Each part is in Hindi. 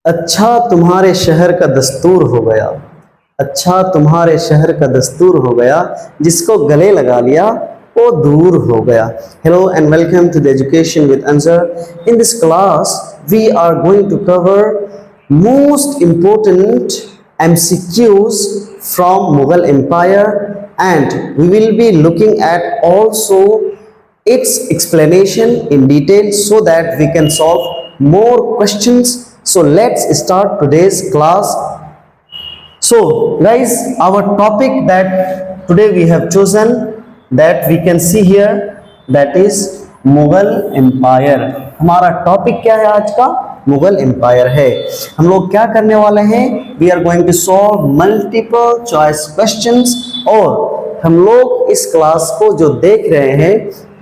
अच्छा तुम्हारे शहर का दस्तूर हो गया, अच्छा तुम्हारे शहर का दस्तूर हो गया, जिसको गले लगा लिया वो दूर हो गया। Hello and welcome to the Education with Answer. In this class, we are going to cover most important MCQs from Mughal Empire, and we will be looking at also its explanation in detail so that we can solve more questions. So let's start today's class. So guys, our topic that today we have chosen, that we can see here, that is Mughal empire. हमारा टॉपिक क्या है आज का? मुगल एम्पायर है। हम लोग क्या करने वाले हैं? We are going to solve multiple choice questions. और हम लोग इस क्लास को जो देख रहे हैं,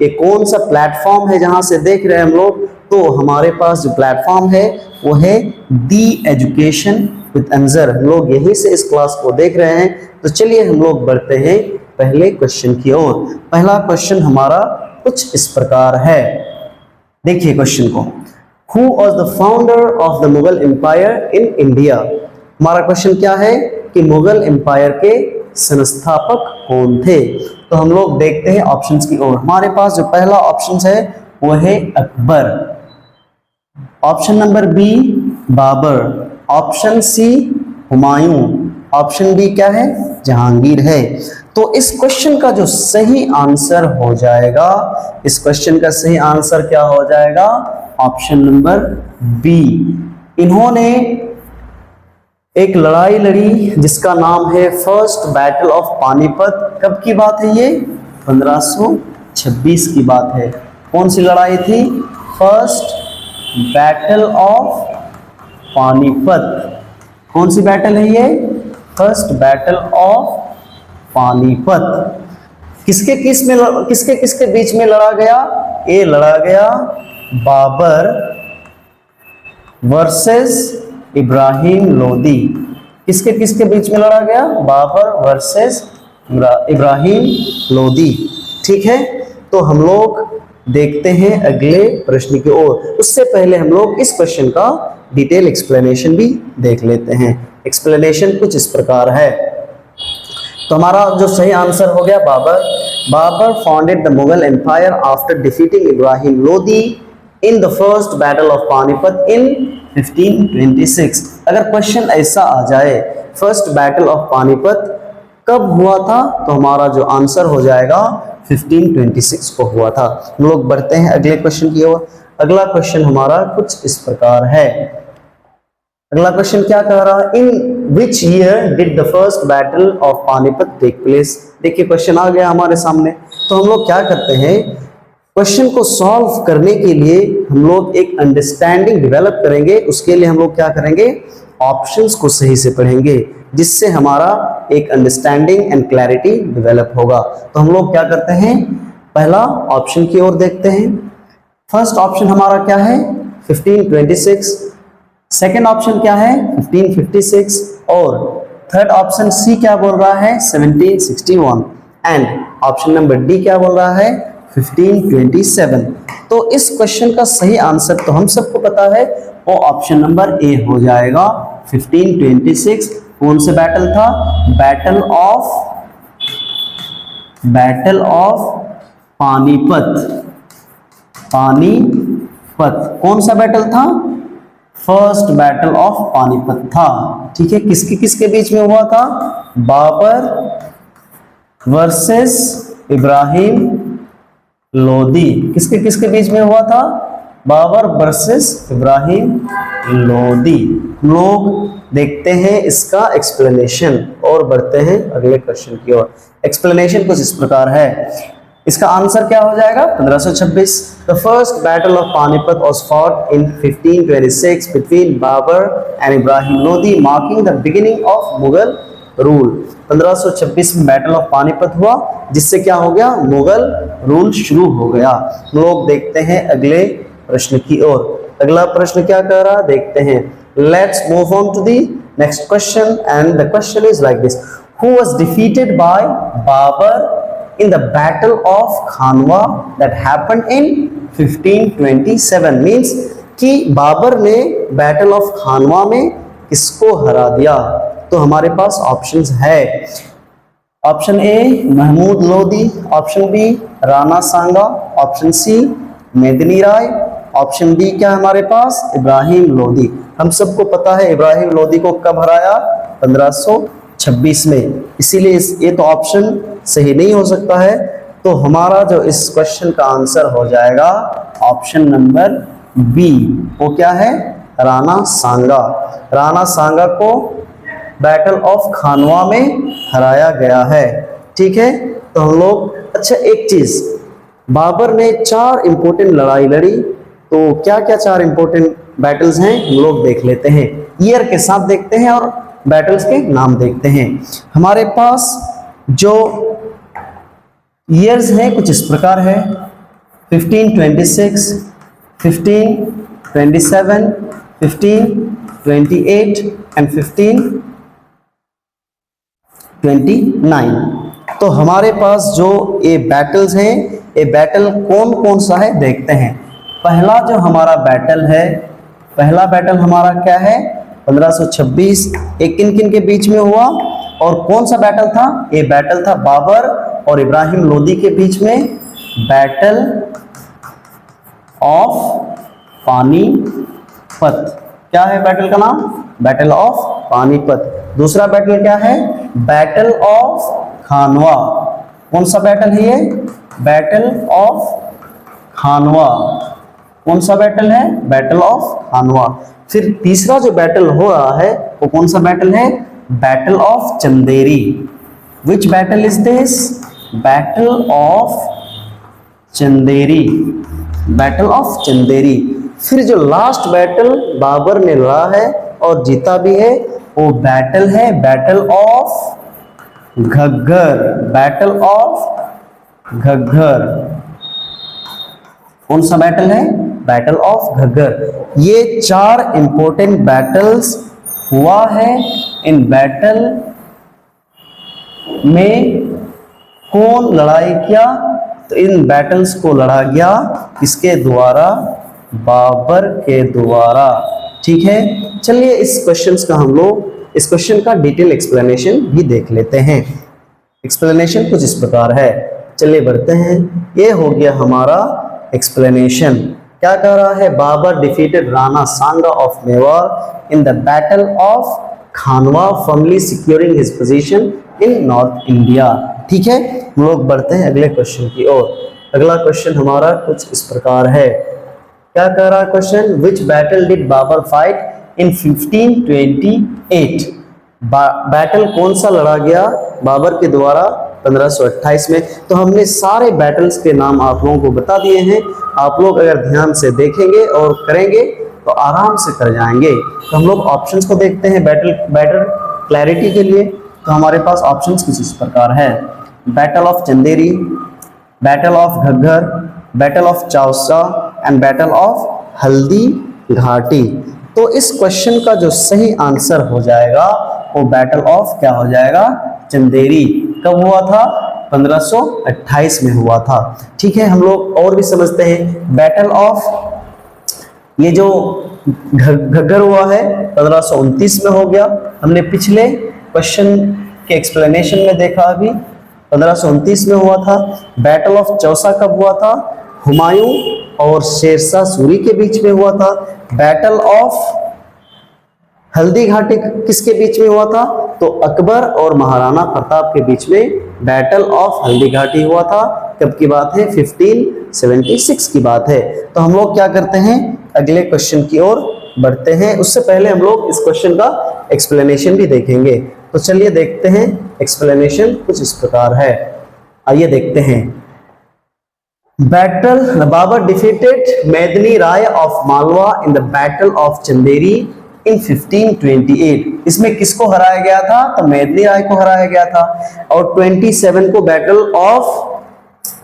ये कौन सा प्लेटफॉर्म है जहां से देख रहे हैं हम लोग? तो हमारे पास जो प्लेटफॉर्म है वो है दी एजुकेशन विद अंजर। हम लोग यहीं से इस क्लास को देख रहे हैं। तो चलिए हम लोग बढ़ते हैं पहले क्वेश्चन की ओर। पहला क्वेश्चन हमारा कुछ इस प्रकार है, देखिए क्वेश्चन को। Who was the founder of the Mughal empire in India? हमारा क्वेश्चन क्या है कि मुगल एम्पायर के संस्थापक कौन थे? तो हम लोग देखते हैं ऑप्शंस की ओर। हमारे पास जो पहला ऑप्शन है वो है Akbar, option number B Babur, option C Humayun, option D क्या है? जहांगीर है। तो इस क्वेश्चन का जो सही आंसर हो जाएगा, इस क्वेश्चन का सही आंसर क्या हो जाएगा? Option number B. इन्होंने एक लड़ाई लड़ी जिसका नाम है फर्स्ट बैटल ऑफ पानीपत। कब की बात है ये? 1526 की बात है। कौन सी लड़ाई थी? First battle of Panipat. कौन सी बैटल है ये? First battle of Panipat. किसके किसके बीच में लड़ा गया? ये लड़ा गया बाबर वर्सेस इब्राहिम लोदी। किसके बीच में लड़ा गया? बाबर वर्सेस इब्राहिम लोदी। ठीक है, तो हम लोग देखते हैं अगले प्रश्न की ओर। उससे पहले हम लोग इस क्वेश्चन का डिटेल एक्सप्लेनेशन भी देख लेते हैं। एक्सप्लेनेशन कुछ इस प्रकार है। तो हमारा जो सही आंसर हो गया Babur. Babur founded the Mughal empire after defeating Ibrahim Lodi in the first battle of Panipat in 1526। अगर क्वेश्चन ऐसा आ जाए फर्स्ट बैटल ऑफ पानीपत कब हुआ था, तो हमारा जो आंसर हो जाएगा 1526 को हुआ था। हम लोग बढ़ते हैं अगले क्वेश्चन की ओर। अगला क्वेश्चन हमारा कुछ इस प्रकार है। अगला क्वेश्चन क्या कह रहा है? In which year did the first battle of Panipat take place? देखिए क्वेश्चन आ गया हमारे सामने। तो हम लोग क्या करते हैं, क्वेश्चन को सॉल्व करने के लिए हम लोग एक अंडरस्टैंडिंग डेवलप करेंगे। उसके लिए हम लोग क्या करेंगे? ऑप्शंस को सही से पढ़ेंगे, जिससे हमारा एक अंडरस्टैंडिंग एंड क्लैरिटी डेवलप होगा। तो हम लोग क्या करते हैं, पहला ऑप्शन की ओर देखते हैं। फर्स्ट ऑप्शन हमारा क्या है? 1526। सेकेंड ऑप्शन क्या है? 1556। और थर्ड ऑप्शन सी क्या बोल रहा है? 1761। एंड ऑप्शन नंबर डी क्या बोल रहा है? 1527। तो इस क्वेश्चन का सही आंसर तो हम सबको पता है, वो ऑप्शन नंबर ए हो जाएगा 1526। कौन से बैटल था? Battle of Panipat. पानीपत कौन सा बैटल था? फर्स्ट बैटल ऑफ पानीपत था। ठीक है, किसके बीच में हुआ था? बाबर वर्सेस इब्राहिम लोदी। किसके बीच में हुआ था? बाबर वर्सेस इब्राहिम लोदी। लोग देखते हैं इसका एक्सप्लेनेशन और बढ़ते हैं अगले क्वेश्चन की ओर। एक्सप्लेनेशन कुछ इस प्रकार है। इसका आंसर क्या हो जाएगा? 1526। The first battle of Panipat was fought in 1526 between Babur and Ibrahim Lodi, marking the beginning of Mughal rule. 1526 में बैटल ऑफ पानीपत हुआ, जिससे क्या हो गया? मुगल रूल शुरू हो गया। लोग देखते हैं अगले प्रश्न की ओर। अगला प्रश्न क्या कह रहा है देखते हैं। Let's move on to the next question and the question is like this. Who was defeated by Babur in the battle of Khanwa that happened in 1527? means कि बाबर ने बैटल ऑफ खानवा में किसको हरा दिया? तो हमारे पास ऑप्शंस है, option A Mahmud Lodi, option B Rana Sanga, option C Medini Rai, option D क्या है हमारे पास? इब्राहिम लोदी। हम सबको पता है इब्राहिम लोदी को कब हराया? 1526 में, इसीलिए ये तो ऑप्शन सही नहीं हो सकता है। तो हमारा जो इस क्वेश्चन का आंसर हो जाएगा ऑप्शन नंबर बी, वो क्या है? राणा सांगा। राणा सांगा को बैटल ऑफ खानवा में हराया गया है। ठीक है, तो हम लोग, अच्छा एक चीज, बाबर ने 4 इंपॉर्टेंट लड़ाई लड़ी, तो क्या क्या 4 इंपॉर्टेंट बैटल्स हैं हम लोग देख लेते हैं। ईयर के साथ देखते हैं और बैटल्स के नाम देखते हैं। हमारे पास जो ईयर्स हैं कुछ इस प्रकार है, 1526, 1527, 1528 एंड 1529। तो हमारे पास जो ये बैटल्स हैं, ये बैटल कौन कौन सा है देखते हैं। पहला जो हमारा बैटल है, पहला बैटल हमारा क्या है? 1526, एक किन किन के बीच में हुआ और कौन सा बैटल था? ये बैटल था बाबर और इब्राहिम लोदी के बीच में, बैटल ऑफ पानीपत। क्या है बैटल का नाम? Battle of Panipat. दूसरा बैटल क्या है? बैटल ऑफ खानवा। कौन सा बैटल है ये? बैटल ऑफ खानवा। कौन सा बैटल है? बैटल ऑफ खानवा। फिर तीसरा जो बैटल हो रहा है वो कौन सा बैटल है? Battle of Chanderi. Which battle is this? Battle of Chanderi. Battle of Chanderi. फिर जो लास्ट बैटल बाबर ने लड़ा है और जीता भी है, वो बैटल है battle of Ghaggar. Battle of Ghaggar. कौन सा बैटल है? Battle of Ghaggar. ये 4 इंपॉर्टेंट बैटल्स हुआ है। इन बैटल में कौन लड़ाई किया? तो इन बैटल्स को लड़ा गया किसके द्वारा? बाबर के द्वारा। ठीक है, चलिए इस क्वेश्चन का हम लोग, इस क्वेश्चन का डिटेल एक्सप्लेनेशन भी देख लेते हैं। एक्सप्लेनेशन कुछ इस प्रकार है, चलिए बढ़ते हैं। ये हो गया हमारा एक्सप्लेनेशन। क्या कह रहा है? Babur defeated Rana Sanga of Mewar in the battle of Khanwa, firmly securing his position in north India. ठीक है, हम लोग बढ़ते हैं अगले क्वेश्चन की ओर। अगला क्वेश्चन हमारा कुछ इस प्रकार है। क्या कह रहा है question? Which battle did Babur fight in 1528? Battle कौन सा लड़ा गया बाबर के द्वारा 1528 में? तो हमने सारे बैटल्स के नाम आप लोगों को बता दिए हैं। आप लोग अगर ध्यान से देखेंगे और करेंगे तो आराम से कर जाएंगे। तो हम लोग ऑप्शंस को देखते हैं बैटल क्लैरिटी के लिए। तो हमारे पास ऑप्शंस कुछ इस प्रकार है, battle of Chanderi, battle of Ghaggar, battle of Chausa and battle of Haldi Ghati. तो इस क्वेश्चन का जो सही आंसर हो जाएगा वो बैटल ऑफ क्या हो जाएगा? चंदेरी। कब हुआ था? 1528 में हुआ था। ठीक है, हम लोग और भी समझते हैं। बैटल ऑफ, ये जो घग्गर हुआ है 1529 में हो गया। हमने पिछले क्वेश्चन के एक्सप्लेनेशन में देखा, अभी 1529 में हुआ था। बैटल ऑफ चौसा कब हुआ था? हुमायूं और शेरशाह सूरी के बीच में हुआ था। बैटल ऑफ हल्दी घाटी किसके बीच में हुआ था? तो अकबर और महाराणा प्रताप के बीच में बैटल ऑफ हल्दी घाटी हुआ था। कब की बात है? 1576 की बात है। तो हम लोग क्या करते हैं, अगले क्वेश्चन की ओर बढ़ते हैं। उससे पहले हम लोग इस क्वेश्चन का एक्सप्लेनेशन भी देखेंगे। तो चलिए देखते हैं। एक्सप्लेनेशन कुछ इस प्रकार है, आइए देखते हैं। Battle, Babur defeated Medini Rai of Malwa in the battle of Chanderi in 1528। इसमें किसको हराया गया था? तो मेदिनी राय को हराया गया था। और 27 को बैटल ऑफ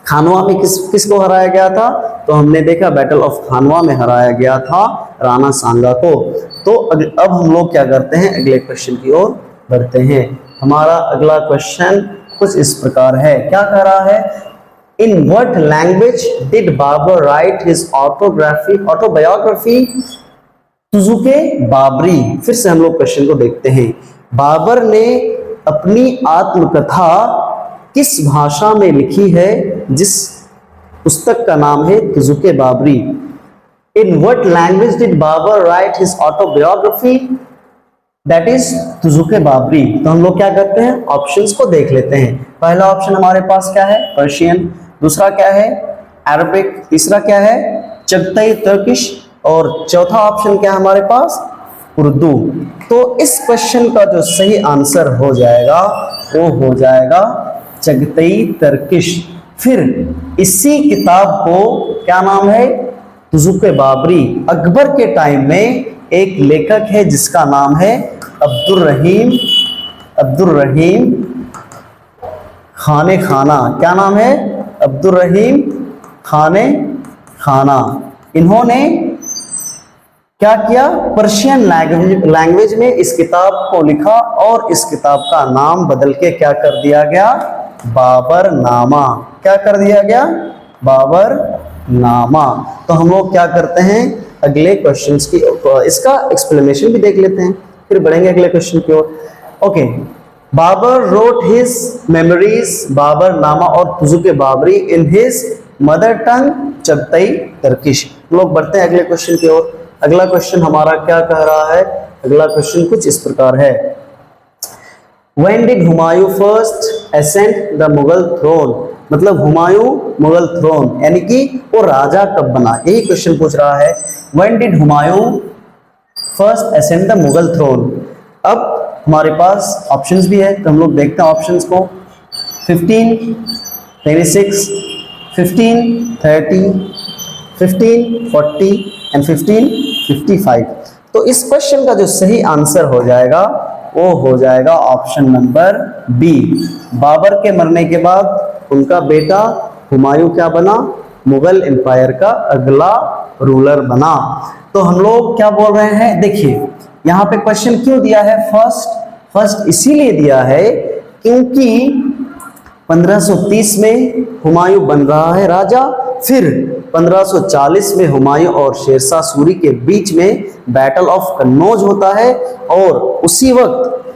खानवा में किसको हराया गया था? तो हमने देखा बैटल ऑफ खानवा में हराया गया था राणा सांगा को। तो अब हम लोग क्या करते हैं, अगले क्वेश्चन की ओर बढ़ते हैं। हमारा अगला क्वेश्चन कुछ इस प्रकार है। क्या कह रहा है? In what language did Babur write his autobiography? Tuzuke Baburi. फिर से हम लोग क्वेश्चन को देखते हैं। बाबर ने अपनी आत्मकथा किस भाषा में लिखी है, जिस पुस्तक का नाम है Tuzuke Baburi. In what language did Babur write his autobiography, that is Tuzuke Baburi. तो हम लोग क्या करते हैं, ऑप्शंस को देख लेते हैं। पहला ऑप्शन हमारे पास क्या है, पर्शियन। दूसरा क्या है, अरबिक। तीसरा क्या है, चगताई तुर्किश। और चौथा ऑप्शन क्या है हमारे पास, उर्दू। तो इस क्वेश्चन का जो सही आंसर हो जाएगा वो हो जाएगा चगताई तुर्किश। फिर इसी किताब को क्या नाम है, तुजुके बाबरी। अकबर के टाइम में एक लेखक है जिसका नाम है अब्दुल रहीम खाने खाना। क्या नाम है, अब्दुल रहीम खाने खाना। इन्होंने क्या किया, पर्शियन लैंग्वेज में इस किताब को लिखा और इस किताब का नाम बदल के क्या कर दिया गया, बाबरनामा। क्या कर दिया गया, बाबरनामा। तो हम लोग क्या करते हैं, अगले क्वेश्चंस की इसका एक्सप्लेनेशन भी देख लेते हैं, फिर बढ़ेंगे अगले क्वेश्चन की ओर। Okay, Babur wrote his memories Baburnama और Tuzuke Baburi in his mother tongue Chagatai Turkish. लोग बढ़ते हैं अगले क्वेश्चन की ओर। अगला क्वेश्चन हमारा क्या कह रहा है, अगला क्वेश्चन कुछ इस प्रकार है। When did Humayun first ascend the Mughal throne? मतलब हुमायूं मुगल थ्रोन यानी कि वो राजा कब बना, यही क्वेश्चन पूछ रहा है। When did Humayun first ascend the Mughal throne? अब हमारे पास ऑप्शंस भी है, तो हम लोग देखते हैं ऑप्शंस को। 1526, 1530, 1540 एंड 1555। तो इस क्वेश्चन का जो सही आंसर हो जाएगा वो हो जाएगा ऑप्शन नंबर बी। बाबर के मरने के बाद उनका बेटा हुमायूं क्या बना, मुगल एम्पायर का अगला रूलर बना। तो हम लोग क्या बोल रहे हैं, देखिए यहाँ पे क्वेश्चन क्यों दिया है फर्स्ट इसीलिए दिया है क्योंकि 1530 में हुमायूं बन रहा है राजा, फिर 1540 में हुमायूं और शेरशाह सूरी के बीच में बैटल ऑफ कन्नौज होता है और उसी वक्त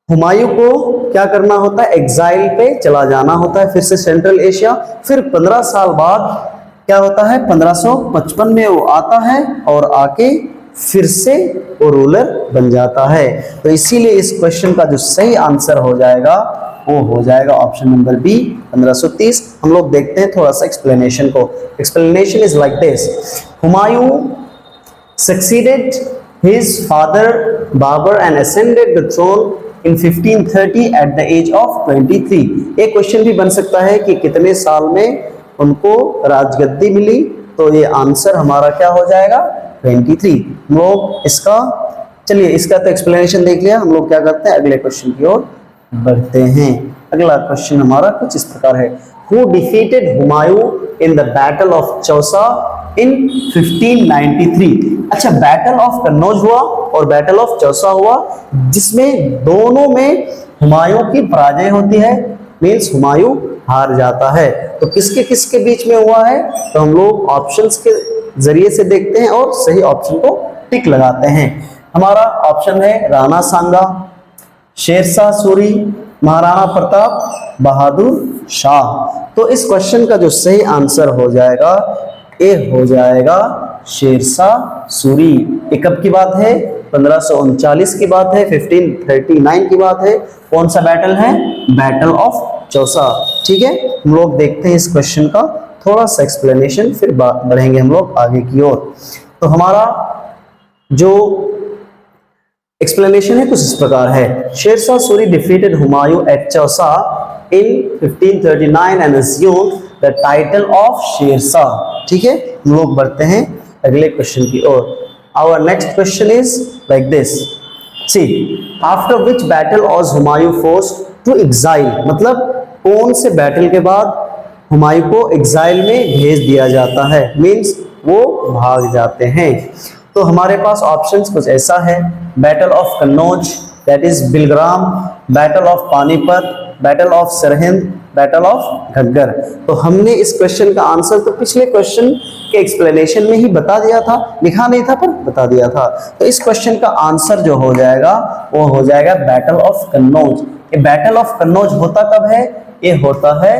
हुमायूं को क्या करना होता है, एग्जाइल पे चला जाना होता है फिर से सेंट्रल एशिया। फिर 15 साल बाद क्या होता है, 1555 में वो आता है और आके फिर से वो रूलर बन जाता है। तो इसीलिए इस क्वेश्चन का जो सही आंसर हो जाएगा वो हो जाएगा ऑप्शन नंबर बी 1530। हम लोग देखते हैं थोड़ा सा एक्सप्लेनेशन को। Explanation is like this, Humayun succeeded his father Babur and ascended the throne in 1530 at the age of 23। एक क्वेश्चन भी बन सकता है कि कितने साल में उनको राजगद्दी मिली, तो ये आंसर हमारा क्या हो जाएगा 23। हम लोग इसका चलिए इसका तो एक्सप्लेनेशन देख लिया, हम लोग क्या करते हैं अगले क्वेश्चन की ओर बढ़ते हैं। अगला क्वेश्चन हमारा कुछ इस प्रकार है, who defeated Humayun in the battle of Chausa in 1593। अच्छा, बैटल ऑफ कन्नौज हुआ और बैटल ऑफ चौसा हुआ जिसमें दोनों में हुमायूं की पराजय होती है, मींस हुमायूं हार जाता है। तो किसके किसके बीच में हुआ है, तो हम लोग ऑप्शंस के जरिए से देखते हैं और सही ऑप्शन को टिक लगाते हैं। हमारा ऑप्शन है राणा सांगा, शेरशाह सूरी, महाराणा प्रताप, बहादुर शाह। तो इस क्वेश्चन का जो सही आंसर हो जाएगा ए हो जाएगा शेरशाह सूरी। ये कब की बात है, 1539 की बात है, 1539 की बात है। कौन सा बैटल है, बैटल ऑफ चौसा। ठीक है, हम लोग देखते हैं इस क्वेश्चन का थोड़ा सा एक्सप्लेनेशन, फिर बढ़ेंगे हम लोग आगे की ओर। तो हमारा जो एक्सप्लेनेशन है कुछ इस प्रकार है, Shershah Suri defeated Humayun at Chausa in 1539 and assumed the title of Shershah. ठीक है, हम लोग बढ़ते हैं अगले क्वेश्चन की ओर। Our next question is like this, see after which battle was Humayun forced to exile. मतलब कौन से बैटल के बाद हुमायूं को एग्जाइल में भेज दिया जाता है, मींस वो भाग जाते हैं। तो हमारे पास ऑप्शंस कुछ ऐसा है, battle of Kannauj that is Bilgram, battle of Panipat, battle of Sirhind, battle of Ghaggar. तो हमने इस क्वेश्चन का आंसर तो पिछले क्वेश्चन के एक्सप्लेनेशन में ही बता दिया था, लिखा नहीं था पर बता दिया था। तो इस क्वेश्चन का आंसर जो हो जाएगा वो हो जाएगा बैटल ऑफ कन्नौज। ये बैटल ऑफ कन्नौज होता कब है? ये होता है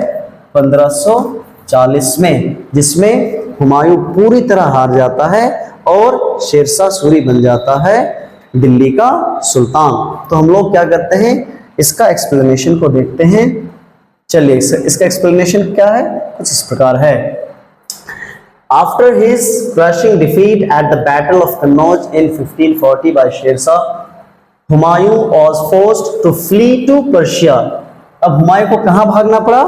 1540 में, जिसमें हुमायूं पूरी तरह हार जाता है और शेरशाह सूरी बन जाता है दिल्ली का सुल्तान। तो हम लोग क्या करते हैं, इसका एक्सप्लेनेशन को देखते हैं। चलिए इसका एक्सप्लेनेशन क्या है, कुछ इस प्रकार है। After his crushing defeat at the Battle of Kannauj in 1540 by Sher-Shah, Humayun was forced to flee to Persia। अब हुमायूं को कहाँ भागना पड़ा?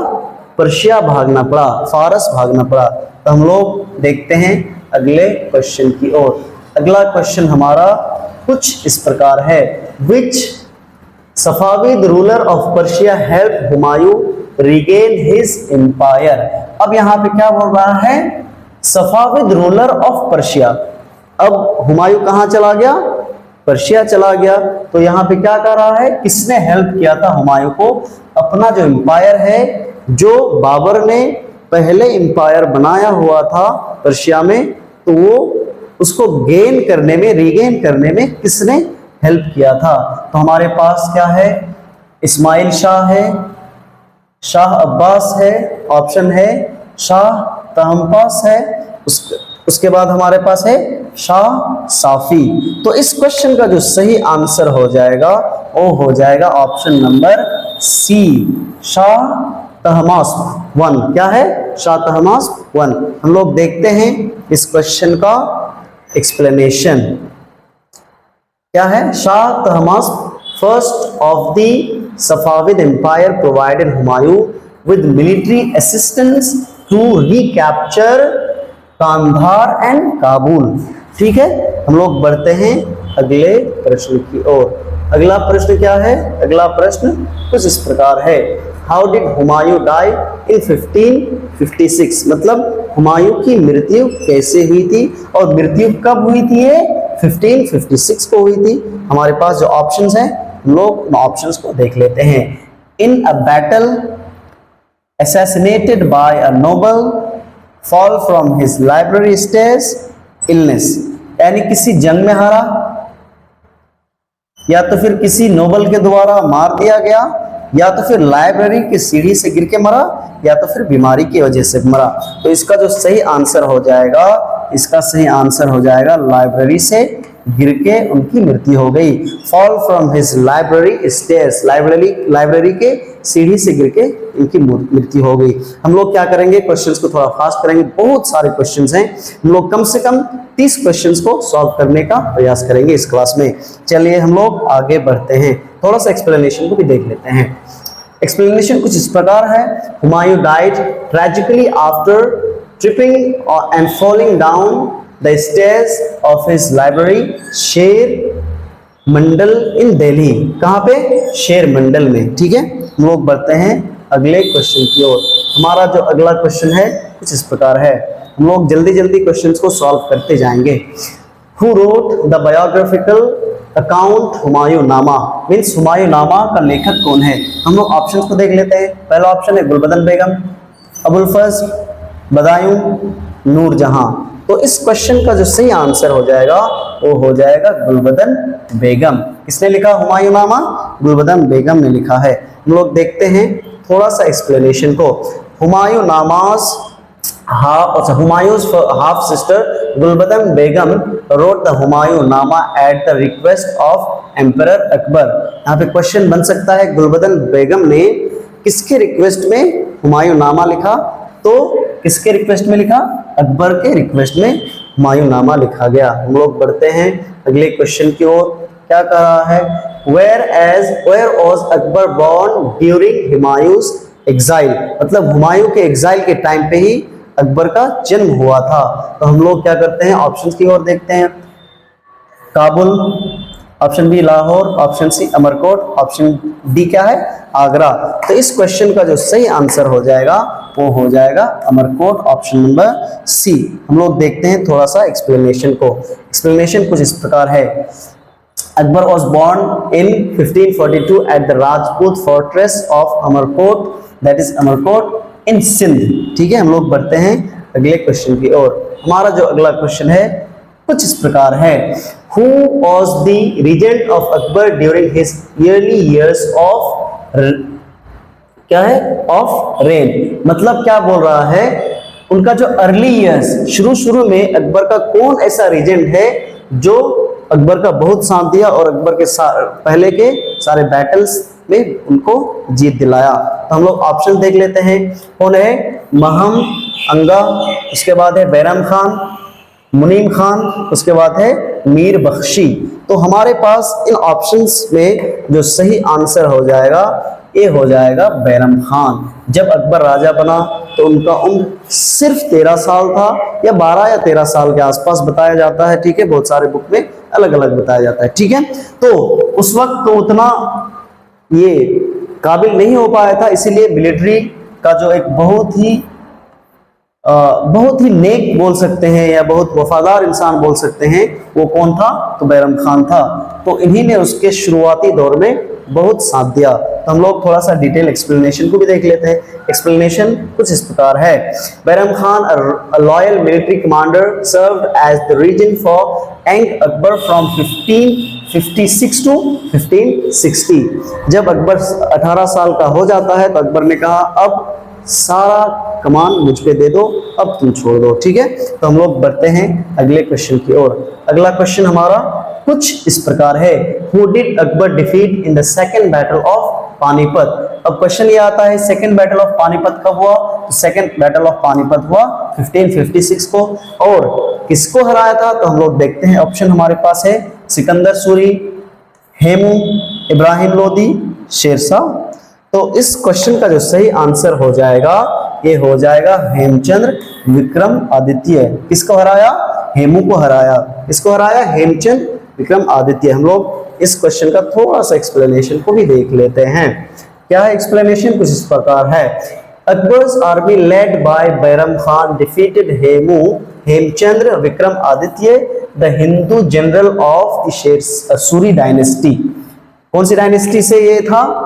पर्शिया भागना पड़ा, फारस भागना पड़ा। तो हम लोग देखते हैं अगले क्वेश्चन की ओर। अगला क्वेश्चन हमारा कुछ इस प्रकार है। Which Safavid ruler of Persia helped Humayun regain his empire? अब यहाँ पे क्या बोल रहा है? Safavid ruler of Persia. अब हुमायूं कहाँ चला गया? पर्शिया चला गया। तो यहाँ पे क्या कर रहा है, किसने हेल्प किया था हुमायूं को अपना जो एम्पायर है, जो बाबर ने पहले एम्पायर बनाया हुआ था पर्शिया में, तो वो उसको गेन करने में, रीगेन करने में किसने हेल्प किया था? तो हमारे पास क्या है, इस्माइल शाह है, शाह अब्बास है, ऑप्शन है शाह तहमपास है, उसके बाद हमारे पास है शाह साफी। तो इस क्वेश्चन का जो सही आंसर हो जाएगा वो हो जाएगा option number C, Shah Tahmasp one. क्या है? Shah Tahmasp one. हम लोग देखते हैं इस क्वेश्चन का एक्सप्लेनेशन क्या है। Shah Tahmasp first of the Safavid empire provided Humayun with military assistance to recapture Kandahar and Kabul. ठीक है, हम लोग बढ़ते हैं अगले प्रश्न की ओर। अगला प्रश्न क्या है? अगला प्रश्न कुछ इस प्रकार है। हाउ डिड हुमायूं डाई इन 1556? मतलब हुमायूं की मृत्यु कैसे हुई थी और मृत्यु कब हुई थी? ये 1556 को हुई थी। हमारे पास जो ऑप्शंस हैं, हम लोग ऑप्शंस को देख लेते हैं। In a battle assassinated by a noble, fall from his library stairs, illness। यानी किसी जंग में हारा, या तो फिर किसी नोबल के द्वारा मार दिया गया, या तो फिर लाइब्रेरी की सीढ़ी से गिर के मरा, या तो फिर बीमारी की वजह से मरा। तो इसका जो सही आंसर हो जाएगा, इसका सही आंसर हो जाएगा लाइब्रेरी से गिर के उनकी मृत्यु हो गई। Fall from his library stairs, library के सीढ़ी से गिर के इनकी मृत्यु हो गई। हम लोग क्या करेंगे, क्वेश्चंस को थोड़ा फास्ट करेंगे, बहुत सारे क्वेश्चंस हैं, हम लोग कम से कम 30 क्वेश्चंस को सॉल्व करने का प्रयास करेंगे इस क्लास में। चलिए हम लोग आगे बढ़ते हैं, थोड़ा सा एक्सप्लेनेशन को भी देख लेते हैं। एक्सप्लेनेशन कुछ इस प्रकार है। Humayun died tragically after tripping and falling down the stairs of his library शेर मंडल इन दिल्ली। कहाँ पे? शेर मंडल में। ठीक है, हम लोग बढ़ते हैं अगले क्वेश्चन की ओर। हमारा जो अगला क्वेश्चन है कुछ इस प्रकार है। हम लोग जल्दी जल्दी क्वेश्चंस को सॉल्व करते जाएंगे। Who wrote the biographical account Humayun नामा? मीन्स हुमायूं नामा का लेखक कौन है? हम लोग ऑप्शंस को देख लेते हैं। पहला ऑप्शन है गुलबदन बेगम, अबुल फज, बदायूं, नूरजहां। तो इस क्वेश्चन का जो सही आंसर हो जाएगा वो हो जाएगा गुलबदन बेगम। किसने लिखा हुमायूं नामा? गुलबदन बेगम ने लिखा है। हम लोग देखते हैं थोड़ा सा एक्सप्लेनेशन को। Humayun नामास Humayun's half sister Gulbadan Begum wrote the Humayun Nama at the request of Emperor Akbar। यहाँ पे क्वेश्चन बन सकता है, गुलबदन बेगम ने किसके रिक्वेस्ट में हुमायूं नामा लिखा? तो किसके रिक्वेस्ट में लिखा? अकबर के रिक्वेस्ट में हुमायूं नामा लिखा गया। हम लोग बढ़ते हैं अगले क्वेश्चन की ओर। क्या कह रहा है? Where was Akbar born during Humayun's exile? मतलब हुमायूं के एग्जाइल के टाइम पे ही अकबर का जन्म हुआ था। तो हम लोग क्या करते हैं, ऑप्शंस की ओर देखते हैं। Kabul, option B Lahore, option C Amarkot, option D क्या है? आगरा। तो इस क्वेश्चन का जो सही आंसर हो जाएगा वो हो जाएगा अमरकोट, ऑप्शन नंबर सी। हम लोग देखते हैं थोड़ा सा एक्सप्लेनेशन को। एक्सप्लेनेशन कुछ इस प्रकार है। Akbar was born in 1542 at the Rajput fortress of Amarkot, that is Amarkot in Sindh। ठीक है, हम लोग बढ़ते हैं अगले क्वेश्चन की ओर। हमारा जो अगला क्वेश्चन है कुछ इस प्रकार है, Who was the regent of Akbar during his early years of क्या है ऑफ रेन, मतलब क्या बोल रहा है, उनका जो अर्ली ईयर्स शुरू में अकबर का कौन ऐसा रीजेंट है जो अकबर का बहुत साथ दिया और अकबर के पहले के सारे बैटल्स में उनको जीत दिलाया। तो हम लोग ऑप्शन देख लेते हैं, कौन है, महम अंगा, उसके बाद है बैरम खान, मुनीम खान, उसके बाद है मीर बख्शी। तो हमारे पास इन ऑप्शंस में जो सही आंसर हो जाएगा ये हो जाएगा बैरम खान। जब अकबर राजा बना तो उनका उम्र सिर्फ 13 साल था, या 12 या 13 साल के आसपास बताया जाता है। ठीक है, बहुत सारे बुक में अलग अलग बताया जाता है। ठीक है, तो उस वक्त तो उतना ये काबिल नहीं हो पाया था, इसीलिए मिलिट्री का जो एक बहुत ही नेक बोल सकते हैं या बहुत वफादार इंसान बोल सकते हैं, वो कौन था, तो बैरम खान था। तो इन्हीं ने उसके शुरुआती दौर में बहुत साथ दिया। तो हम लोग थोड़ा सा डिटेल एक्सप्लेनेशन को भी देख लेते हैं। एक्सप्लेनेशन कुछ इस प्रकार है, Bairam Khan a loyal military commander served as the regent for young Akbar from 1556 to 1560। जब अकबर 18 साल का हो जाता है तो अकबर ने कहा अब सारा कमान मुझ पे दे दो, अब तुम छोड़ दो। ठीक है, तो हम लोग बढ़ते हैं अगले क्वेश्चन की ओर। अगला क्वेश्चन हमारा कुछ इस प्रकार है, Who did Akbar defeat in the second battle of Panipat. अब क्वेश्चन ये आता है सेकेंड बैटल ऑफ पानीपत कब हुआ, तो सेकेंड बैटल ऑफ पानीपत हुआ 1556 को, और किसको हराया था, तो हम लोग देखते हैं। ऑप्शन हमारे पास है सिकंदर सूरी, हेमू, इब्राहिम लोदी, शेरशाह। तो इस क्वेश्चन का जो सही आंसर हो जाएगा ये हो जाएगा हेमचंद्र विक्रम आदित्य। किसको हराया, हेमू को हराया। इसको हराया हेमचंद विक्रम आदित्य। हम लोग इस क्वेश्चन का थोड़ा सा एक्सप्लेनेशन को भी देख लेते हैं। क्या है एक्सप्लेनेशन, कुछ इस प्रकार है, Akbar's army led by Bairam Khan defeated Hemchandra Vikramaditya the Hindu general of the Suri dynasty. कौन सी डायनेस्टी से ये था,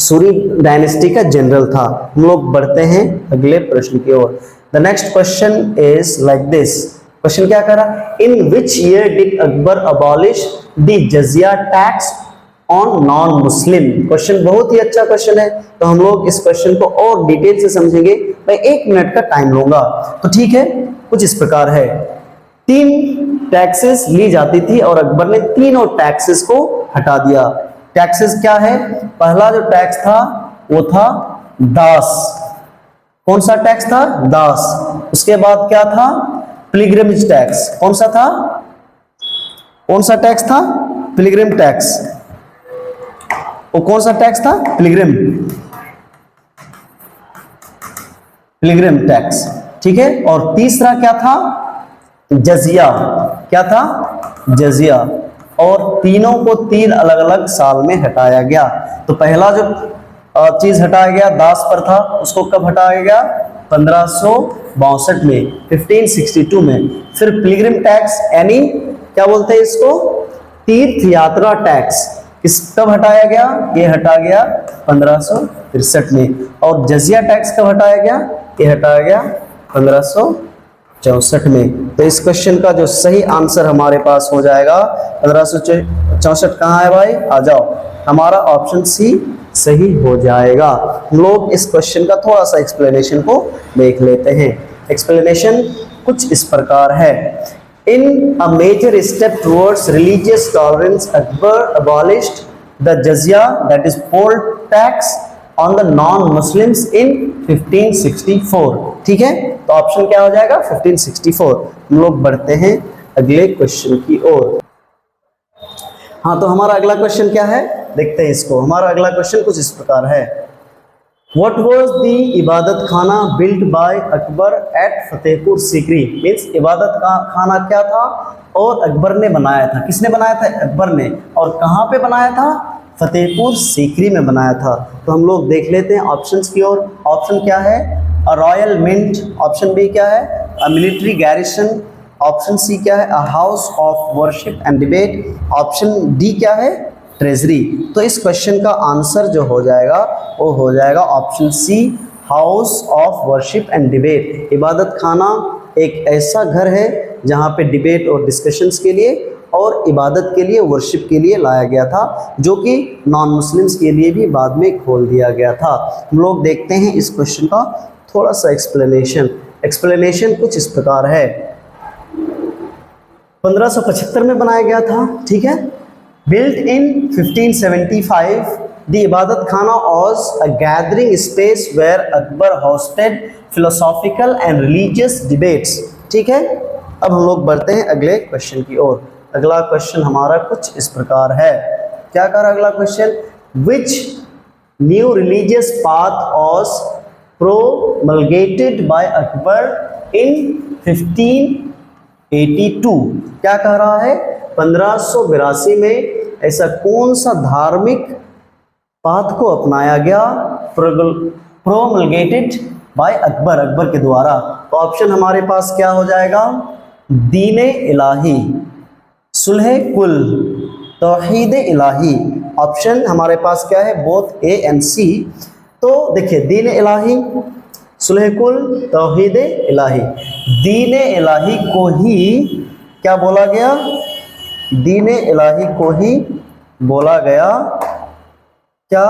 सूरी डायनेस्टी का जनरल था। हम लोग बढ़ते हैं अगले प्रश्न की ओर। The next question is like this, question क्या करा, in which year did Akbar abolish the jizya tax on non Muslim. Question बहुत ही अच्छा क्वेश्चन है, तो हम लोग इस क्वेश्चन को और डिटेल से समझेंगे। मैं 1 मिनट का टाइम लूंगा। तो ठीक है, कुछ इस प्रकार है, 3 टैक्सेस ली जाती थी और अकबर ने तीनों टैक्सेस को हटा दिया। टैक्सेस क्या है, पहला जो टैक्स था वो था दास। कौन सा टैक्स था, दास। उसके बाद क्या था, पिलग्रिमेज टैक्स। कौन सा था, कौन सा टैक्स था, पिलग्रिम टैक्स। वो कौन सा टैक्स था, पिलग्रिम टैक्स। ठीक है, और तीसरा क्या था, जजिया। क्या था, जजिया। और तीनों को 3 अलग अलग साल में हटाया गया। तो पहला जो चीज हटाया गया दास पर था, उसको कब हटाया गया, 1562 में, 1562 में। फिर पिलग्रिम टैक्स यानी क्या बोलते हैं इसको, तीर्थ यात्रा टैक्स, इस कब हटाया गया, ये हटा गया 1563 में। और जजिया टैक्स कब हटाया गया, ये हटाया गया 1564 में। तो इस क्वेश्चन का जो सही आंसर हमारे पास हो जाएगा 1564 कहाँ है भाई, आ जाओ, हमारा ऑप्शन सी सही हो जाएगा। हम लोग इस क्वेश्चन का थोड़ा सा एक्सप्लेनेशन को देख लेते हैं। एक्सप्लेनेशन कुछ इस प्रकार है, in a major step towards religious tolerance Akbar abolished the jizya that is poll tax on the non Muslims in 1564। ठीक है, तो ऑप्शन क्या हो जाएगा 1564। हम लोग बढ़ते हैं अगले क्वेश्चन की ओर। हाँ, तो हमारा अगला क्वेश्चन क्या है, देखते हैं इसको। हमारा अगला क्वेश्चन कुछ इस प्रकार है, what was the Ibadat Khana built by Akbar at Fatehpur Sikri. Means इबादत का खाना क्या था और अकबर ने बनाया था। किसने बनाया था, अकबर ने। और कहाँ पे बनाया था, फतेहपुर सीकरी में बनाया था। तो हम लोग देख लेते हैं ऑप्शंस की ओर। ऑप्शन क्या है, a royal mint. Option B क्या है, a military garrison. Option C क्या है, a house of worship and debate, option D क्या है, ट्रेजरी। तो इस क्वेश्चन का आंसर जो हो जाएगा वो हो जाएगा option C, house of worship and debate. Ibadat Khana एक ऐसा घर है जहाँ पे डिबेट और डिस्कशंस के लिए और इबादत के लिए, वर्शिप के लिए लाया गया था, जो कि नॉन मुस्लिम्स के लिए भी बाद में खोल दिया गया था। हम लोग देखते हैं इस क्वेश्चन का थोड़ा सा एक्सप्लेनेशन कुछ इस प्रकार है। 1575 में बनाया गया था, ठीक है। Built in 1575, the Ibadat Khana was a gathering space where Akbar hosted philosophical and religious debates, ठीक है। अब हम लोग बढ़ते हैं अगले क्वेश्चन की ओर। अगला क्वेश्चन हमारा कुछ इस प्रकार है, क्या कर अगला question, which new religious path was promulgated by Akbar in 1582? क्या कह रहा है, 1582 में ऐसा कौन सा धार्मिक पाथ को अपनाया गया, प्रोमलगेटेड बाय अकबर, अकबर के द्वारा। तो ऑप्शन हमारे पास क्या हो जाएगा, दीन इलाही, सुलह कुल, तौहीद इलाही। ऑप्शन हमारे पास क्या है, बोथ ए एंड सी। तो देखिए, दीन इलाही, सुलह कुल, तौहीद इलाही। दीन इलाही को ही क्या बोला गया, दीन इलाही को ही बोला गया, क्या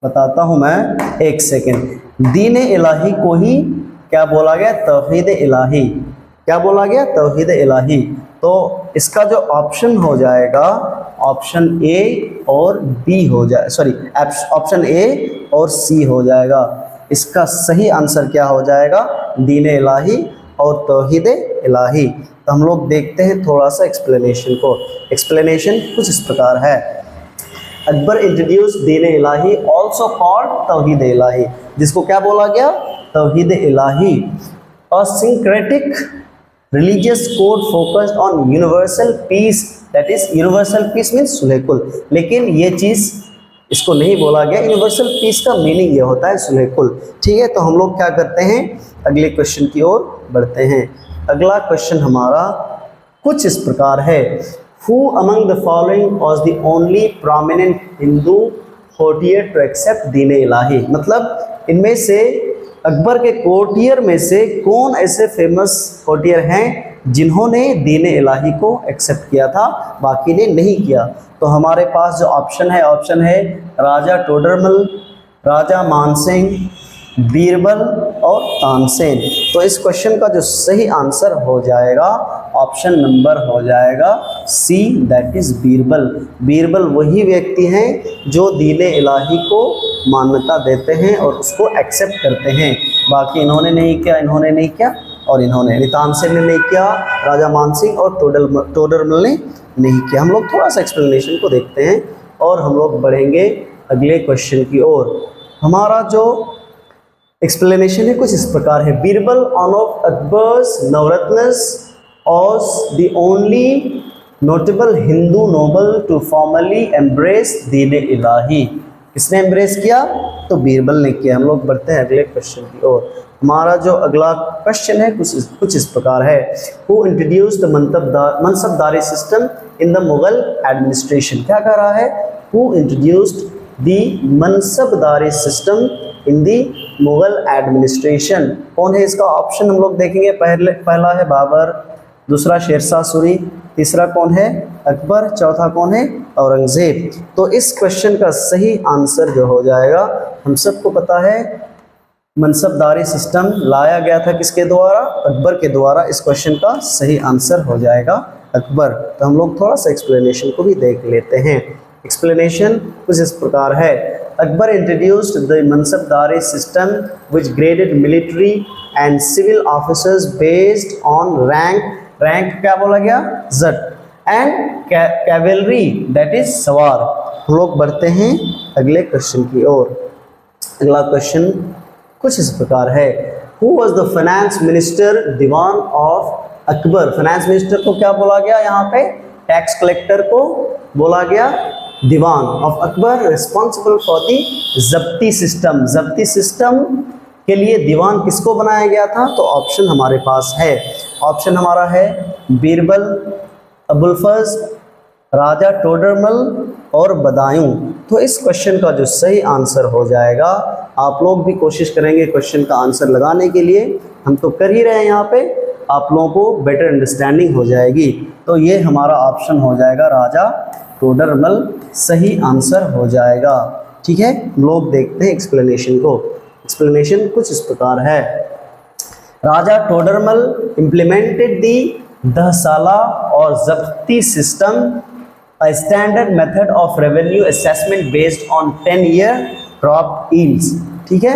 बताता हूं मैं, एक सेकेंड। दीन इलाही को ही क्या बोला गया, तौहीद इलाही। क्या बोला गया, तौहीद इलाही। तो इसका जो ऑप्शन हो जाएगा, ऑप्शन ए और बी हो जाए, सॉरी ऑप्शन ए और सी हो जाएगा। इसका सही आंसर क्या हो जाएगा, दीन इलाही और तौहीद इलाही। तो हम लोग देखते हैं थोड़ा सा एक्सप्लेनेशन को। एक्सप्लेनेशन कुछ इस प्रकार है, अकबर इंट्रोड्यूस दीन इलाही ऑल्सो कॉल्ड तौहीद इलाही, जिसको क्या बोला गया, Tauhid Ilahi. A syncretic religious code focused on universal peace, that is universal peace means Sulh Kul. लेकिन ये चीज़ इसको नहीं बोला गया, यूनिवर्सल पीस का मीनिंग ये होता है सुलह कुल, ठीक है। तो हम लोग क्या करते हैं, अगले क्वेश्चन की ओर बढ़ते हैं। अगला क्वेश्चन हमारा कुछ इस प्रकार है, Who among the following was the only prominent Hindu courtier to accept दीन इलाही? मतलब इनमें से अकबर के कोर्टियर में से कौन ऐसे फेमस कोर्टियर हैं जिन्होंने दीन इलाही को एक्सेप्ट किया था, बाकी ने नहीं किया। तो हमारे पास जो ऑप्शन है राजा टोडरमल, राजा मानसिंह, बीरबल और तानसेन। तो इस क्वेश्चन का जो सही आंसर हो जाएगा, ऑप्शन नंबर हो जाएगा सी, दैट इज बीरबल। बीरबल वही व्यक्ति हैं जो दीन इलाही को मान्यता देते हैं और उसको एक्सेप्ट करते हैं। बाकी इन्होंने नहीं किया, इन्होंने नहीं किया और इन्होंने, तानसेन ने नहीं किया, राजा मानसिंह और टोडरमल ने नहीं किया। हम लोग थोड़ा सा एक्सप्लेनेशन को देखते हैं और हम लोग बढ़ेंगे अगले क्वेश्चन की ओर। हमारा जो एक्सप्लेनेशन है कुछ इस प्रकार है, Birbal one of Akbar's navratnas was the only notable Hindu noble to formally embrace दीन इलाही। किसने एम्ब्रेस किया, तो बीरबल ने किया। हम लोग बढ़ते हैं अगले क्वेश्चन की ओर। हमारा जो अगला क्वेश्चन है कुछ इस प्रकार है, Who introduced the मनसबदारी system in the Mughal administration? क्या कह रहा है, Who introduced the मनसबदारी system in the Mughal administration? कौन है इसका ऑप्शन हम लोग देखेंगे। पहला है बाबर, दूसरा शेरशाह सूरी, तीसरा कौन है, अकबर, चौथा कौन है, औरंगजेब। तो इस क्वेश्चन का सही आंसर जो हो जाएगा, हम सबको पता है मनसबदारी सिस्टम लाया गया था किसके द्वारा, अकबर के द्वारा। इस क्वेश्चन का सही आंसर हो जाएगा अकबर। तो हम लोग थोड़ा सा एक्सप्लेनेशन को भी देख लेते हैं। एक्सप्लेनेशन कुछ इस प्रकार है, Akbar introduced the mansabdari system which graded military and civil officers based on rank, rank क्या बोला गया, zat, and cavalry that is sawar. हम लोग बढ़ते हैं अगले क्वेश्चन की ओर। अगला क्वेश्चन कुछ इस प्रकार है, who was the finance minister Diwan of Akbar? Finance minister को क्या बोला गया यहाँ पे, टैक्स कलेक्टर को बोला गया diwan of Akbar, responsible for the zabti system. जब्ती सिस्टम के लिए दीवान किसको बनाया गया था, तो ऑप्शन हमारे पास है, ऑप्शन हमारा है बीरबल, अबुल फज़ल, राजा टोडरमल और बदायूं। तो इस क्वेश्चन का जो सही आंसर हो जाएगा, आप लोग भी कोशिश करेंगे क्वेश्चन का आंसर लगाने के लिए, हम तो कर ही रहे हैं यहाँ पे, आप लोगों को बेटर अंडरस्टैंडिंग हो जाएगी। तो ये हमारा ऑप्शन हो जाएगा राजा टोडरमल, सही आंसर हो जाएगा। ठीक है, लोग देखते हैं एक्सप्लेनेशन को। एक्सप्लेनेशन कुछ इस प्रकार है। राजा टोडरमल इम्प्लीमेंटेड दी दहसाला और जब्ती system, a standard method of revenue assessment based on 10-year crop yields। ठीक है,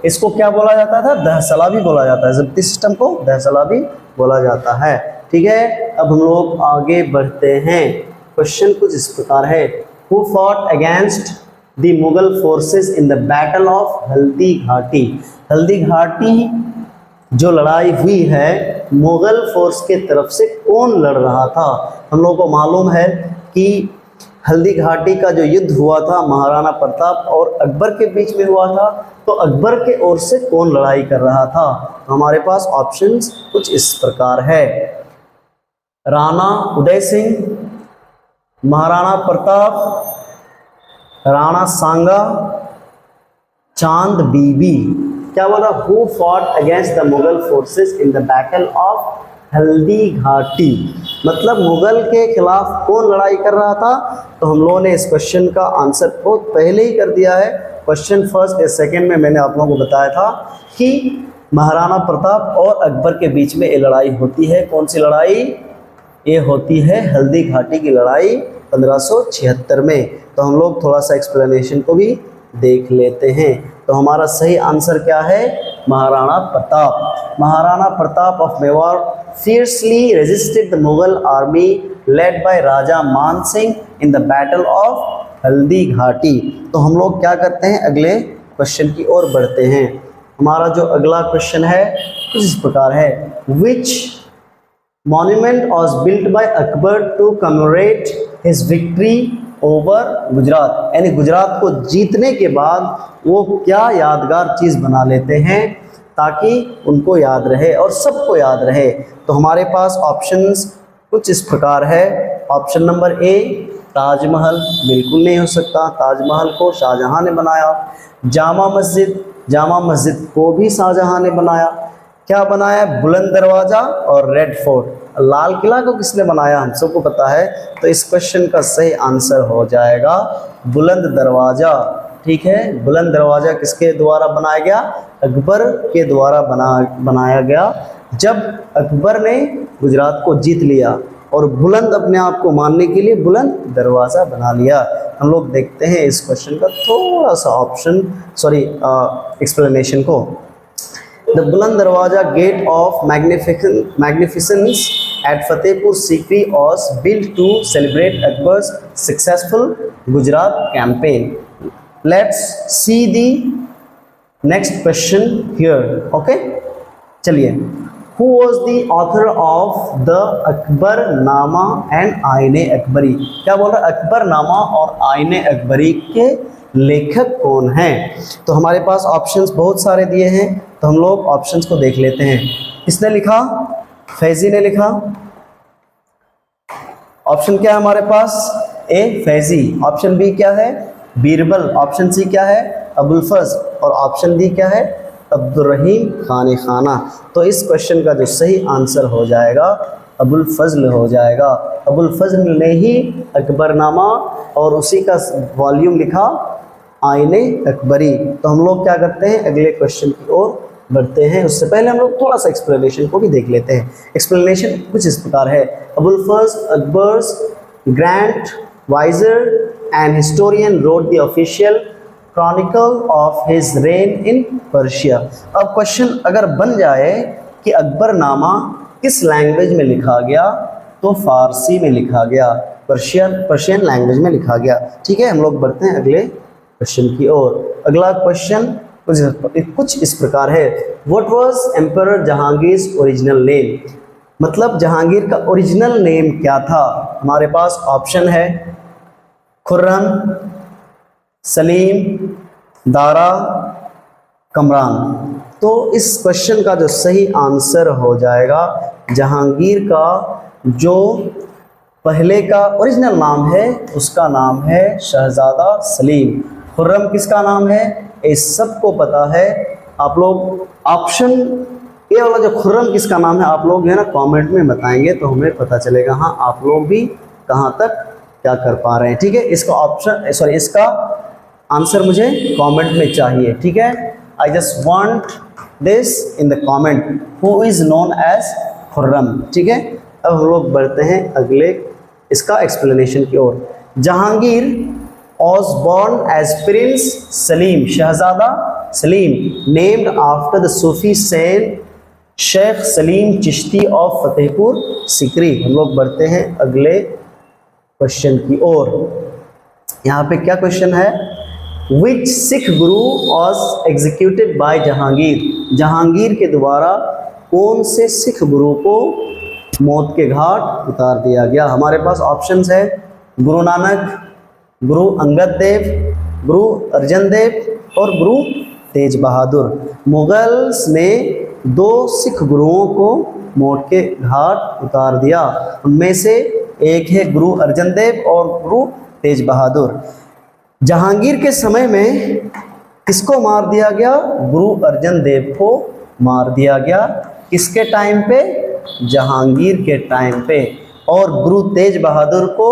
इसको क्या बोला जाता था? दहसला भी बोला जाता है, जब्ती सिस्टम को दहसला भी बोला जाता है। ठीक है, अब हम लोग आगे बढ़ते हैं। क्वेश्चन कुछ इस प्रकार है। Who fought against the Mughal forces in the battle of Haldi Ghati? Haldi Ghati जो लड़ाई हुई है, मुगल फोर्स के तरफ से कौन लड़ रहा था? हम लोगों को मालूम है कि हल्दी घाटी का जो युद्ध हुआ था महाराणा प्रताप और अकबर के बीच में हुआ था। तो अकबर के ओर से कौन लड़ाई कर रहा था? तो हमारे पास ऑप्शंस कुछ इस प्रकार है। राणा उदय सिंह, महाराणा प्रताप, राणा सांगा, चांद बीबी। क्या बोला? Who fought against the Mughal forces in the battle of Haldi Ghati, मतलब मुगल के खिलाफ कौन लड़ाई कर रहा था? तो हम लोगों ने इस क्वेश्चन का आंसर बहुत पहले ही कर दिया है। क्वेश्चन फर्स्ट या सेकंड में मैंने आप लोगों को बताया था कि महाराणा प्रताप और अकबर के बीच में ये लड़ाई होती है। कौन सी लड़ाई? ये होती है हल्दी घाटी की लड़ाई 1576 में। तो हम लोग थोड़ा सा एक्सप्लेनेशन को भी देख लेते हैं। तो हमारा सही आंसर क्या है? Maharana Pratap. Maharana Pratap of Mewar fiercely resisted the Mughal army led by राजा मान Singh in the battle of Haldi Ghati. तो हम लोग क्या करते हैं, अगले क्वेश्चन की ओर बढ़ते हैं। हमारा जो अगला क्वेश्चन है कुछ इस प्रकार है। Which monument was built by Akbar to commemorate his victory over Gujarat? यानी गुजरात को जीतने के बाद वो क्या यादगार चीज़ बना लेते हैं ताकि उनको याद रहे और सबको याद रहे? तो हमारे पास ऑप्शंस कुछ इस प्रकार है। ऑप्शन नंबर ए ताजमहल, बिल्कुल नहीं हो सकता, ताजमहल को शाहजहां ने बनाया। जामा मस्जिद, जामा मस्जिद को भी शाहजहां ने बनाया। क्या बनाया? बुलंद दरवाज़ा और रेड फोर्ट। लाल किला को किसने बनाया? हम सबको पता है। तो इस क्वेश्चन का सही आंसर हो जाएगा बुलंद दरवाज़ा। ठीक है, बुलंद दरवाज़ा किसके द्वारा बनाया गया? अकबर के द्वारा बनाया गया। जब अकबर ने गुजरात को जीत लिया और बुलंद अपने आप को मानने के लिए बुलंद दरवाज़ा बना लिया। हम लोग देखते हैं इस क्वेश्चन का थोड़ा सा एक्सप्लेनेशन को। The Buland Darwaza gate of magnificence at Fatehpur Sikri was built to celebrate Akbar's successful Gujarat campaign. Let's see the next question here. Okay, चलिए। Who was the author of the Akbarnama and आईने अकबरी? क्या बोल रहा है? अकबरनामा और आईने अकबरी के लेखक कौन हैं? तो हमारे पास ऑप्शंस बहुत सारे दिए हैं, तो हम लोग ऑप्शंस को देख लेते हैं। किसने लिखा? फैजी ने लिखा। ऑप्शन क्या है हमारे पास? ए फैजी। ऑप्शन बी क्या है? बीरबल। ऑप्शन सी क्या है? अबुल फज़ल। और ऑप्शन डी क्या है? अब्दुर्रहीम खान खाना। तो इस क्वेश्चन का जो सही आंसर हो जाएगा अबुल फज़ल हो जाएगा। अबुल फज़ल ने ही अकबरनामा और उसी का वॉल्यूम लिखा आईने अकबरी। तो हम लोग क्या करते हैं, अगले क्वेश्चन की ओर बढ़ते हैं। उससे पहले हम लोग थोड़ा सा एक्सप्लेनेशन को भी देख लेते हैं। एक्सप्लेनेशन कुछ इस प्रकार है। Abul Fazl Akbar's grand vizier and historian wrote the official chronicle of his reign in Persia. अब क्वेश्चन अगर बन जाए कि अकबरनामा किस लैंग्वेज में लिखा गया, तो फारसी में लिखा गया, पर्शियन लैंग्वेज में लिखा गया। ठीक है, हम लोग बढ़ते हैं अगले क्वेश्चन की ओर। अगला क्वेश्चन कुछ इस प्रकार है। What was emperor Jahangir original name? मतलब जहांगीर का ओरिजिनल नेम क्या था? हमारे पास ऑप्शन है खुर्रम, सलीम, दारा, कमरान। तो इस क्वेश्चन का जो सही आंसर हो जाएगा जहांगीर का जो पहले का ओरिजिनल नाम है उसका नाम है शहजादा सलीम। खुर्रम किसका नाम है, ये सबको पता है। आप लोग ऑप्शन ए वाला जो खुर्रम किसका नाम है आप लोग है ना कमेंट में बताएंगे तो हमें पता चलेगा हाँ आप लोग भी कहाँ तक क्या कर पा रहे हैं। ठीक है, इसका ऑप्शन सॉरी इसका आंसर मुझे कमेंट में चाहिए। ठीक है, I just want this in the comment who is known as Khurram. ठीक है, अब हम लोग बढ़ते हैं अगले इसका एक्सप्लेनेशन की ओर। Jahangir was born as Prince Salim, Shahzada Salim, named after the Sufi saint Sheikh Salim Chishti of Fatehpur Sikri. हम लोग बढ़ते हैं अगले क्वेश्चन की ओर। यहाँ पे क्या क्वेश्चन है, विच सिख गुरु was executed by Jahangir, Jahangir के द्वारा कौन से सिख गुरु को मौत के घाट उतार दिया गया। हमारे पास ऑप्शंस है गुरु नानक, गुरु अंगद देव, गुरु अर्जन देव और गुरु तेज बहादुर। मुगल्स ने 2 सिख गुरुओं को मौत के घाट उतार दिया, उनमें से एक है गुरु अर्जन देव और गुरु तेज बहादुर। जहांगीर के समय में किसको मार दिया गया, गुरु अर्जन देव को मार दिया गया। किसके टाइम पे, जहांगीर के टाइम पे। और गुरु तेज बहादुर को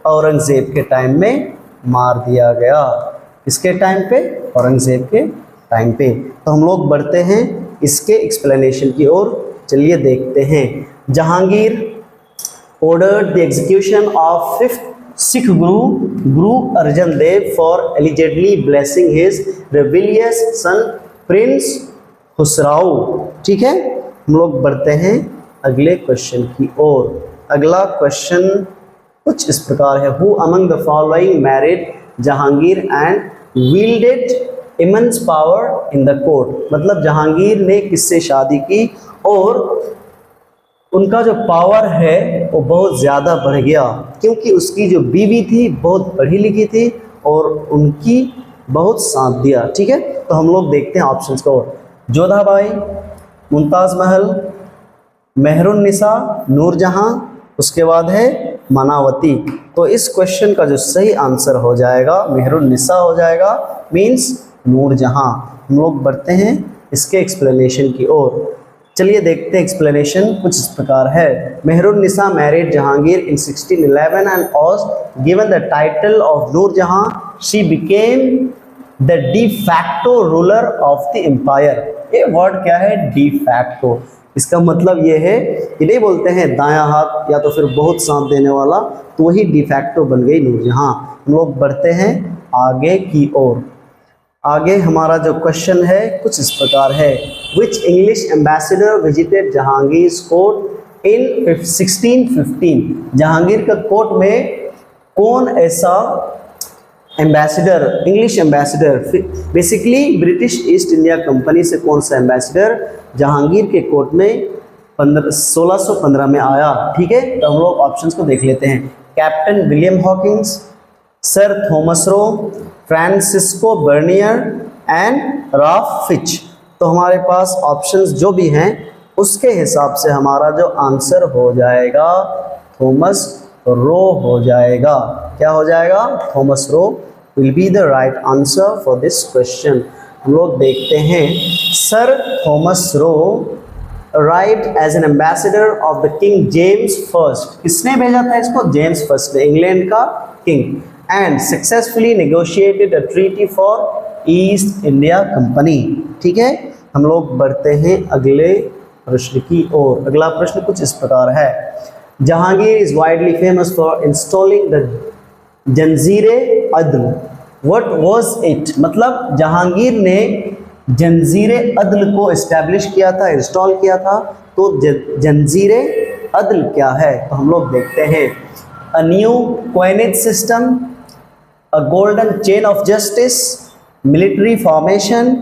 औरंगजेब के टाइम में मार दिया गया। किसके टाइम पे, औरंगजेब के टाइम पे। तो हम लोग बढ़ते हैं इसके एक्सप्लेनेशन की ओर। चलिए देखते हैं। Jahangir ordered the execution of 5th Sikh Guru Arjan Dev for allegedly blessing his rebellious son Prince Khusrau। ठीक है, हम लोग बढ़ते हैं अगले क्वेश्चन की ओर। अगला क्वेश्चन कुछ इस प्रकार है, who among the following married Jahangir and wielded immense power in the court। मतलब जहांगीर ने किससे शादी की और उनका जो पावर है वो बहुत ज़्यादा बढ़ गया, क्योंकि उसकी जो बीवी थी बहुत पढ़ी लिखी थी और उनकी बहुत साथ दिया। ठीक है, तो हम लोग देखते हैं ऑप्शंस को। जोधाबाई, मुमताज़ महल, मेहरुन्निसा, नूरजहां, उसके बाद है मनावती। तो इस क्वेश्चन का जो सही आंसर हो जाएगा मेहरुन्निसा हो जाएगा, मीन्स नूरजहां। हम लोग बढ़ते हैं इसके एक्सप्लेनेशन की ओर। चलिए देखते हैं एक्सप्लेनेशन कुछ इस प्रकार है। Mehrunnisa married Jahangir in 1611 and was given the title of Nur Jahan. She became the de facto ruler of the empire. ये वर्ड क्या है, डी फैक्टो। इसका मतलब ये है कि नहीं बोलते हैं दायां हाथ या तो फिर बहुत साथ देने वाला, तो वही डी फैक्टो बन गई नूरजहां। हम लोग बढ़ते हैं आगे की ओर। आगे हमारा जो क्वेश्चन है कुछ इस प्रकार है, which English ambassador visited Jahangir court in 1615। Jahangir का कोर्ट में कौन ऐसा ambassador, English ambassador, basically British East India Company से कौन सा एम्बेसडर जहांगीर के कोर्ट में 1615 में आया। ठीक है, तो हम लोग ऑप्शंस को देख लेते हैं। Captain William Hawkins, sir Thomas Roe, Francisco Bernier and Ralph Fitch. तो हमारे पास ऑप्शंस जो भी हैं उसके हिसाब से हमारा जो आंसर हो जाएगा थॉमस रो हो जाएगा। क्या हो जाएगा, Thomas Roe will be the right answer for this question. हम लोग देखते हैं, sir Thomas row arrived as an ambassador of the King James I। किसने भेजा था इसको, जेम्स फर्स्ट ने, इंग्लैंड का king, and successfully negotiated a treaty for East India Company। ठीक है, हम लोग बढ़ते हैं अगले प्रश्न की ओर। अगला प्रश्न कुछ इस प्रकार है, Jahangir is widely famous for installing the Zanjire Adl. What was it, मतलब जहांगीर ने जंजीरे अदल को इस्टेब्लिश किया था, इंस्टॉल किया था, तो जंजीरे अदल क्या है। तो हम लोग देखते हैं, a new coinage system, a golden chain of justice, military formation,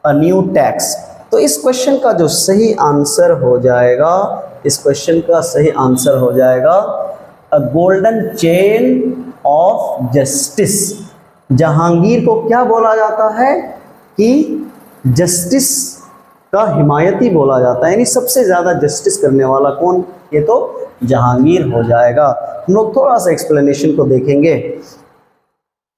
a new tax. तो इस क्वेश्चन का जो सही आंसर हो जाएगा, इस क्वेश्चन का सही आंसर हो जाएगा अ golden chain of justice. Jahangir को क्या बोला जाता है कि जस्टिस का हिमायती बोला जाता है, यानी सबसे ज़्यादा जस्टिस करने वाला कौन, ये तो जहांगीर हो जाएगा। हम लोग थोड़ा सा एक्सप्लेनेशन को देखेंगे।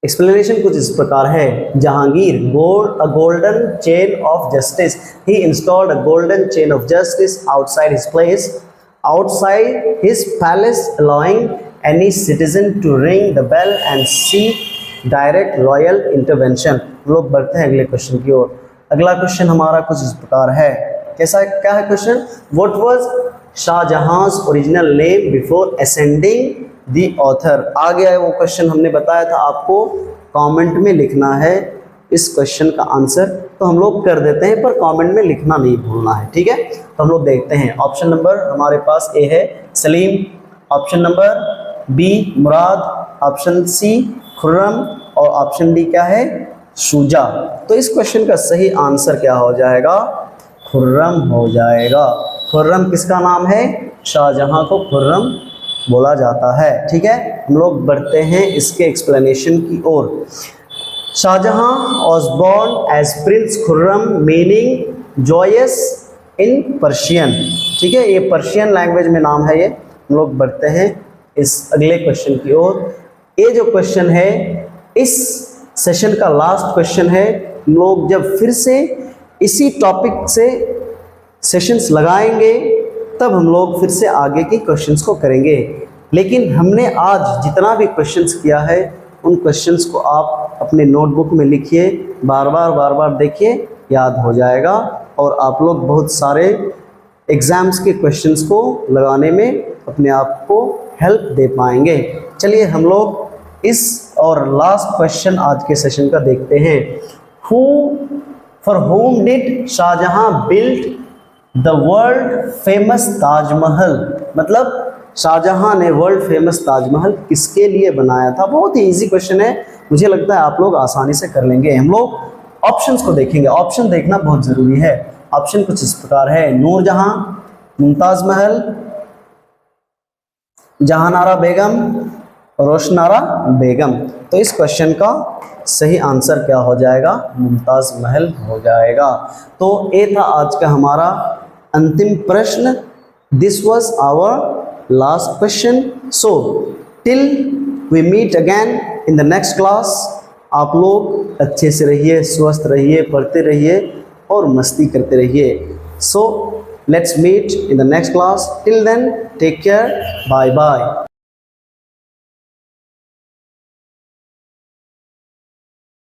एक्सप्लेनेशन कुछ इस प्रकार है, Jahangir a golden chain of justice, he installed a golden chain of justice outside his place, outside his palace, allowing any citizen to ring the bell and seek direct royal intervention. लोग बढ़ते हैं अगले क्वेश्चन की ओर। अगला क्वेश्चन हमारा कुछ इस प्रकार है, कैसा क्या है question, what was Shahjahan's original name before ascending the author. आ गया है वो क्वेश्चन, हमने बताया था आपको कमेंट में लिखना है इस क्वेश्चन का आंसर, तो हम लोग कर देते हैं, पर कमेंट में लिखना नहीं भूलना है, ठीक है। तो हम लोग देखते हैं, ऑप्शन नंबर हमारे पास ए है सलीम, ऑप्शन नंबर बी मुराद, ऑप्शन सी खुर्रम और ऑप्शन डी क्या है, शुजा। तो इस क्वेश्चन का सही आंसर क्या हो जाएगा, खुर्रम हो जाएगा। खुर्रम किसका नाम है, शाहजहां को खुर्रम बोला जाता है, ठीक है। हम लोग बढ़ते हैं इसके एक्सप्लेनेशन की ओर। Shahjahan was born as prince Khurram meaning joyous in Persian, ठीक है, ये पर्शियन लैंग्वेज में नाम है ये। हम लोग बढ़ते हैं इस अगले क्वेश्चन की ओर। ये जो क्वेश्चन है इस सेशन का लास्ट क्वेश्चन है। हम लोग जब फिर से इसी टॉपिक से सेशंस लगाएंगे तब हम लोग फिर से आगे की क्वेश्चंस को करेंगे, लेकिन हमने आज जितना भी क्वेश्चंस किया है उन क्वेश्चंस को आप अपने नोटबुक में लिखिए, बार बार देखिए, याद हो जाएगा और आप लोग बहुत सारे एग्ज़ाम्स के क्वेश्चंस को लगाने में अपने आप को हेल्प दे पाएंगे। चलिए हम लोग इस और लास्ट क्वेश्चन आज के सेशन का देखते हैं। Who for whom did Shah Jahan build the world famous Taj Mahal, मतलब शाहजहां ने वर्ल्ड फेमस ताजमहल किसके लिए बनाया था। बहुत ही इजी क्वेश्चन है, मुझे लगता है आप लोग आसानी से कर लेंगे। हम लोग ऑप्शंस को देखेंगे, ऑप्शन देखना बहुत ज़रूरी है। ऑप्शन कुछ इस प्रकार है, नूरजहां, मुमताज़ महल, जहानारा बेगम, रोशनारा बेगम। तो इस क्वेश्चन का सही आंसर क्या हो जाएगा, मुमताज़ महल हो जाएगा। तो ये था आज का हमारा अंतिम प्रश्न। This was our last question. So till we meet again in the next class, आप लोग अच्छे से रहिए, स्वस्थ रहिए, पढ़ते रहिए और मस्ती करते रहिए। So let's meet in the next class. Till then take care, bye bye.